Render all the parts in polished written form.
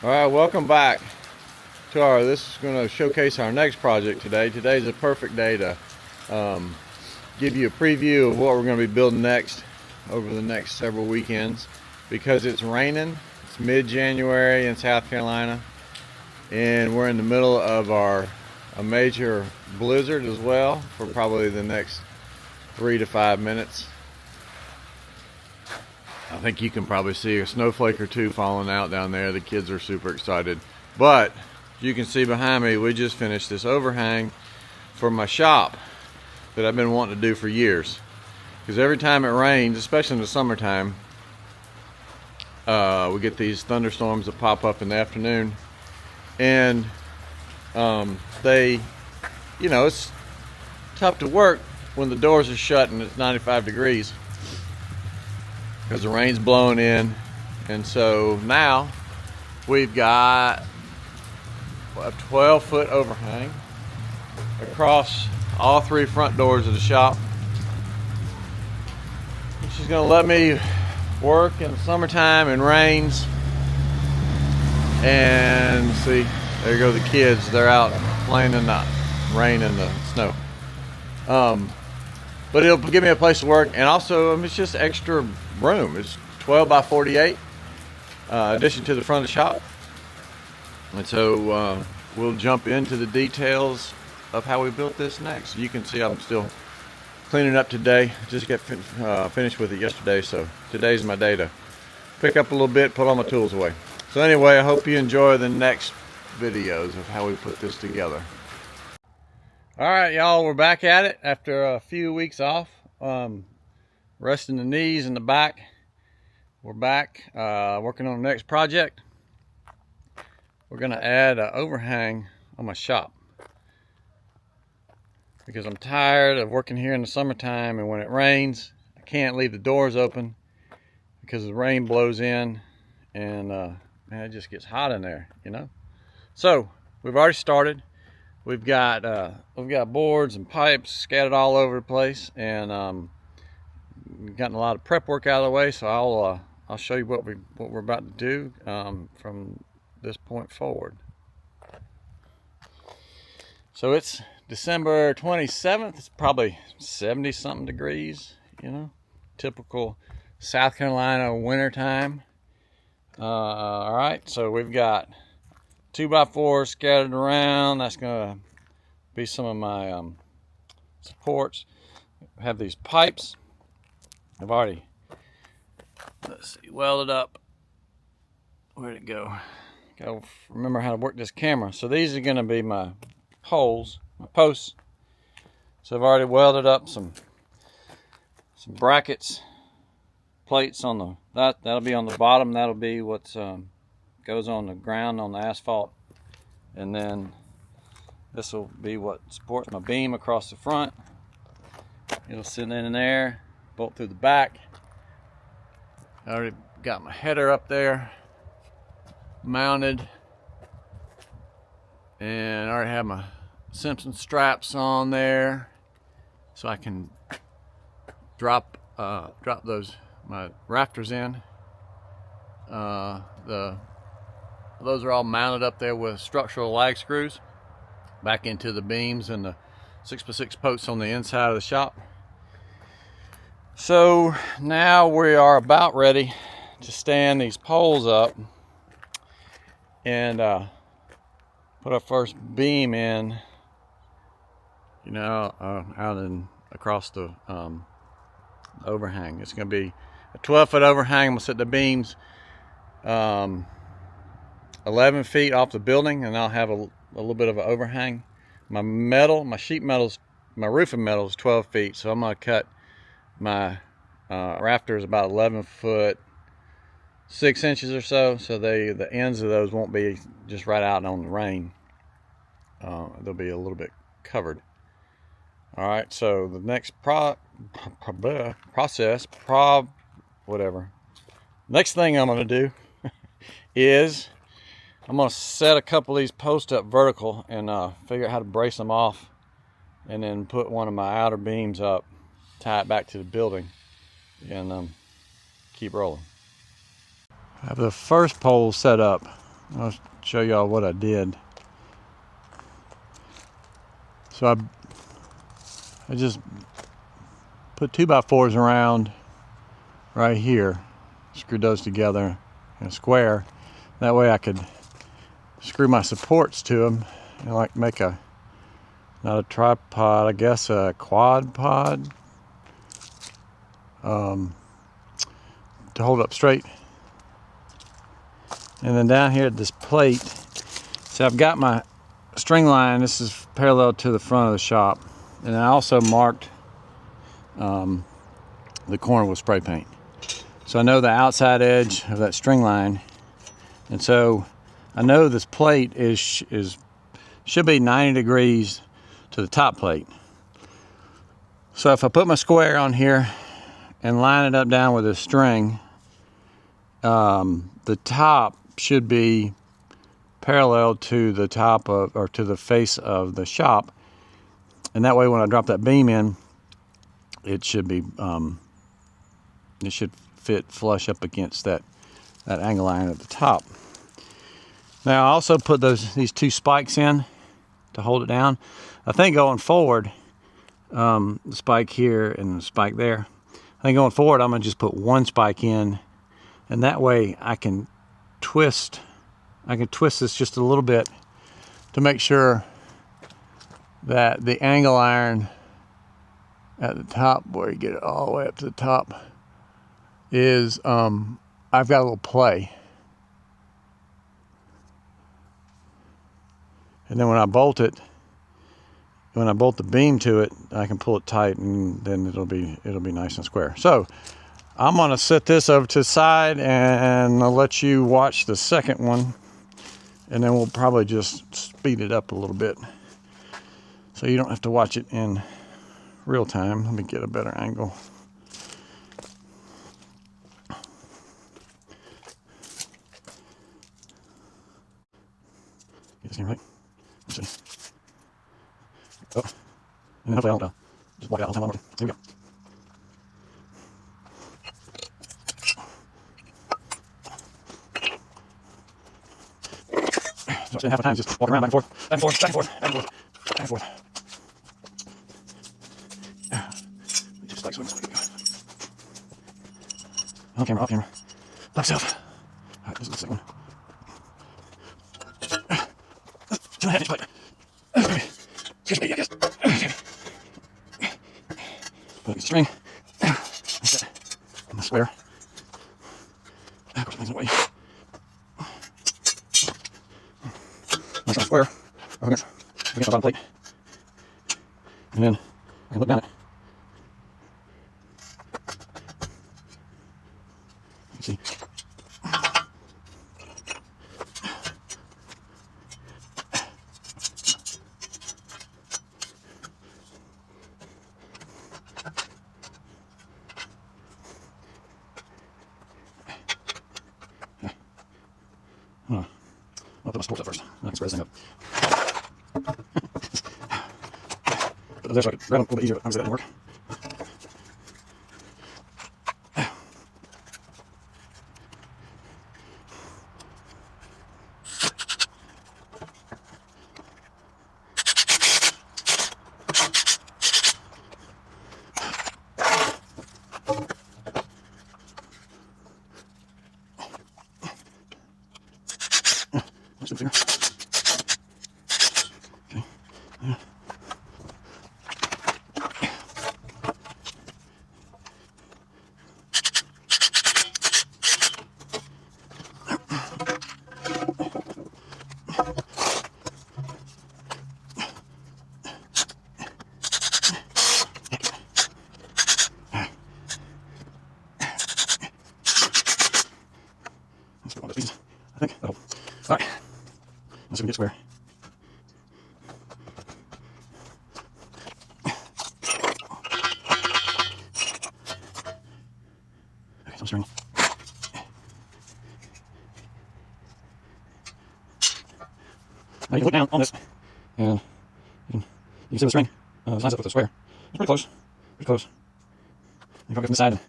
All right, welcome back to this is going to showcase our next project today. Today's a perfect day to give you a preview of what we're going to be building next over the next several weekends. Because it's raining, it's mid-January in South Carolina, and we're in the middle of a major blizzard as well for probably the next 3 to 5 minutes. I think you can probably see a snowflake or two falling out down there. The kids are super excited. But you can see behind me, we just finished this overhang for my shop that I've been wanting to do for years. Because every time it rains, especially in the summertime, we get these thunderstorms that pop up in the afternoon. And it's tough to work when the doors are shut and it's 95 degrees. Because the rain's blowing in. And so now we've got a 12-foot overhang across all 3 front doors of the shop, which is going to let me work in the summertime and rains. And see, there go the kids. They're out playing in the rain and the snow. But it'll give me a place to work, and also it's just extra room. It's 12 by 48, addition to the front of the shop. And so we'll jump into the details of how we built this next. You can see I'm still cleaning up today. Just got finished with it yesterday, so today's my day to pick up a little bit, put all my tools away. So anyway, I hope you enjoy the next videos of how we put this together. All right, y'all, we're back at it after a few weeks off, resting the knees and the back. We're back working on the next project. We're gonna add an overhang on my shop because I'm tired of working here in the summertime, and when it rains, I can't leave the doors open because the rain blows in, and man, it just gets hot in there, you know. So we've already started. We've got boards and pipes scattered all over the place, and we've gotten a lot of prep work out of the way. So I'll show you what we're about to do from this point forward. So it's December 27th. It's probably 70-something degrees. You know, typical South Carolina winter time. All right, so we've got 2x4 scattered around. That's gonna be some of my supports. I have these pipes. I've already, welded up. Where'd it go? Gotta remember how to work this camera. So these are gonna be my holes, my posts. So I've already welded up some brackets, plates on the that'll be on the bottom. That'll be what's goes on the ground, on the asphalt, and then this will be what supports my beam across the front. It'll sit in there, bolt through the back. I already got my header up there mounted, and I already have my Simpson straps on there, so I can drop my rafters in. Those are all mounted up there with structural lag screws back into the beams and the 6x6 posts on the inside of the shop. So now we are about ready to stand these poles up and put our first beam in, you know, out and across the overhang. It's going to be a 12-foot overhang. I'm going to set the beams 11 feet off the building, and I'll have a little bit of an overhang. My sheet metals, my roofing metal is 12 feet, so I'm going to cut my rafters about 11 foot 6 inches or so the ends of those won't be just right out on the rain. They'll be a little bit covered. All right, so the next next thing I'm going to do is I'm going to set a couple of these posts up vertical and figure out how to brace them off, and then put one of my outer beams up, tie it back to the building, and keep rolling. I have the first pole set up I'll show y'all what I did. So I just put 2x4s around right here, screwed those together in a square. That way I could screw my supports to them and like make a, not a tripod, I guess a quad pod, to hold up straight. And then down here at this plate, so I've got my string line, this is parallel to the front of the shop. And I also marked the corner with spray paint. So I know the outside edge of that string line. And so I know this plate should be 90 degrees to the top plate. So if I put my square on here and line it up down with a string, the top should be parallel to the top of, or to the face of the shop. And that way when I drop that beam in, it should be, it should fit flush up against that angle line at the top. Now I also put these two spikes in to hold it down. I think going forward, the spike here and the spike there, I think going forward I'm gonna just put one spike in, and that way I can twist this just a little bit to make sure that the angle iron at the top, where you get it all the way up to the top, is I've got a little play. And then when I bolt the beam to it, I can pull it tight, and then it'll be nice and square. So I'm gonna set this over to the side and I'll let you watch the second one, and then we'll probably just speed it up a little bit so you don't have to watch it in real time. Let me get a better angle. Get this in right. Let's see. Oh, and then hopefully I'll just walk it out all the time. Here we go. So I spend half the time just walking around back and forth, back and forth, back and forth, back and forth, back and forth. Just like so. On camera, off camera. Black self. Alright, this is the second one. 2.5 inch pipe. Excuse me, I guess. Put a string. Like that. On the square. Of course, things in the way. Nice on the square. Against the bottom plate. And then I can look down it. You can see. I'll put my supports up first. I can spread this thing up. Put it there so I can grab them a little bit easier, but obviously that didn't work. Watch the finger. Okay. Yeah. Let's put one of those pieces. I think that'll. All right. Let's see if we get square. Okay, some string. Now you can look down on this, and you can see the string lines up with the square. It's pretty close. Pretty close. You can go from the side and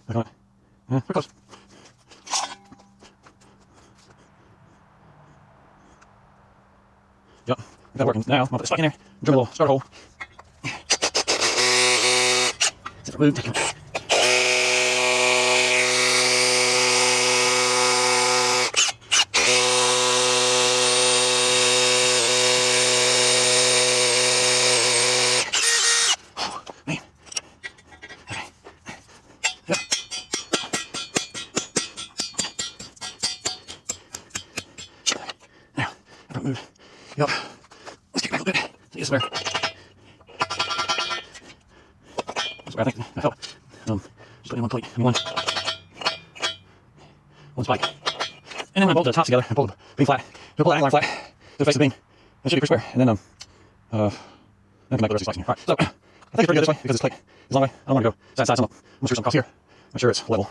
look on it. Yeah, pretty close. Yep, that's working. Now, I'm going to put the spike in there, drill a little start hole. Set it removed. Man. Okay. Yep. Now, I move. Yep. Let's kick it back a little bit. See this where. That's where I think that helped. Just put in one plate and one spike. And then I bolt the tops together and pull the beam flat. So pull that angle line flat to the face of the beam. That should be pretty square. And then then come back to the rest of the spikes in here. Alright, so I think it's pretty good this way because this plate is a long way. I don't want to go side to side, so I'm gonna screw some across here. Make sure it's level.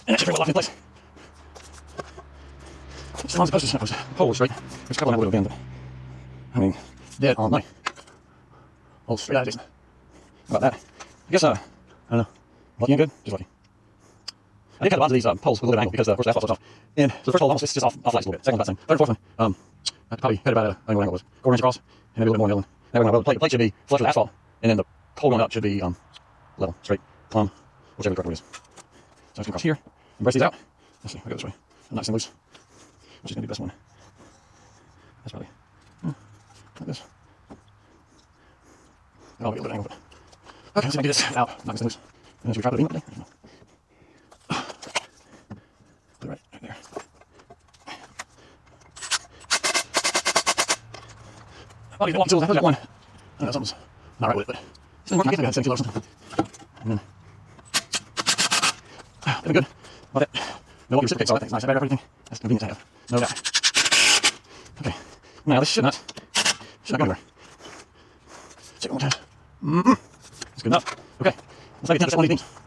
And that should very well lock in place. Just as long as the post is pole straight. There's a couple of have a little bend, but I mean, dead on money. Hold straight out, Jason. How about that? I guess, I don't know. Lucky and good? Just lucky. I did cut the bottoms of these poles with a little bit of angle because, of course, the asphalt was off. And so the first hole almost just off lights a little bit. Second one's about the same. Third and fourth one, I probably had about an angle was 1/4 inch across and maybe a little bit more in the other one. That way, the plate should be flush with asphalt, and then the hole going up should be level, straight, plumb, whichever direction it is. So I'm just going to cross here and brace these out. Let's see, I'll go this way. I'm nice and loose, which is going to be the best one. That's probably like this. I'll get a little bit of angle, but okay, let's see if I can get this out, nice and loose. And then should we try the beam up today? Put it right there. I'll leave it long until I got one. I know something's not right with it, but it's been working. I guess I got 7 kilos or something. And then, that'd be good. Well, that, no reciprocate, so I think it's nice. I better everything. That's convenient to have. No doubt. Okay. Now, this should not go anywhere. Check it one more time. That's good enough. Okay. Let's make it 10% one of these things.